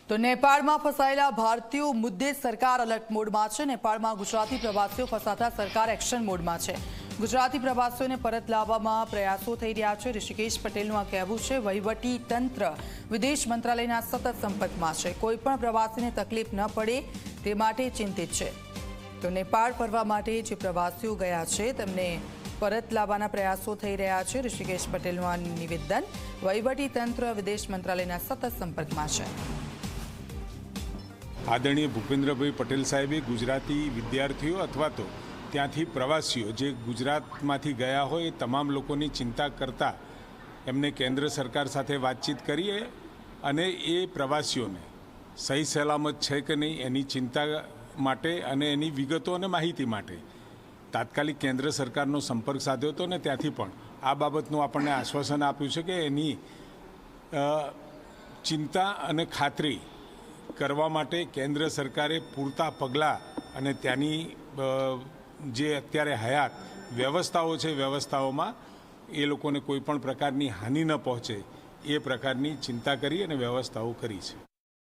તો નેપાળમાં ફસાયેલા ભારતીયો મુદ્દે સરકાર એલર્ટ મોડમાં છે। નેપાળમાં ગુજરાતી પ્રવાસીઓ ફસાતા સરકાર એક્શન મોડમાં છે। ગુજરાતી પ્રવાસીઓને પરત લાવવામાં પ્રયાસો થઈ રહ્યા છે। ઋષિકેશ પટેલનું આ કહેવું છે। વહીવટી તંત્ર વિદેશ મંત્રાલયના સતત સંપર્કમાં છે। કોઈપણ પ્રવાસીને તકલીફ ન પડે તે માટે ચિંતિત છે। તો નેપાળ ફરવા માટે જે પ્રવાસીઓ ગયા છે તેમને પરત લાવવાના પ્રયાસો થઈ રહ્યા છે। ઋષિકેશ પટેલનું આ નિવેદન। વહીવટી તંત્ર વિદેશ મંત્રાલયના સતત સંપર્કમાં છે। આદરણીય ભૂપેન્દ્રભાઈ પટેલ સાહેબે ગુજરાતી વિદ્યાર્થીઓ અથવા તો ત્યાંથી પ્રવાસીઓ જે ગુજરાતમાંથી ગયા હોય એ તમામ લોકોની ચિંતા કરતા એમને કેન્દ્ર સરકાર સાથે વાતચીત કરીએ અને એ પ્રવાસીઓને સહી સલામત છે કે નહીં એની ચિંતા માટે અને એની વિગતો અને માહિતી માટે તાત્કાલિક કેન્દ્ર સરકારનો સંપર્ક સાધ્યો હતો અને ત્યાંથી પણ આ બાબતનું આપણને આશ્વાસન આપ્યું છે કે એની ચિંતા અને ખાતરી કરવા માટે કેન્દ્ર સરકારે પૂરતા પગલાં અને ત્યાંની જે અત્યારે હયાત વ્યવસ્થાઓ છે વ્યવસ્થાઓમાં એ લોકોને કોઈ પણ પ્રકારની હાનિ ન પહોંચે એ પ્રકારની ચિંતા કરી અને વ્યવસ્થાઓ કરી છે।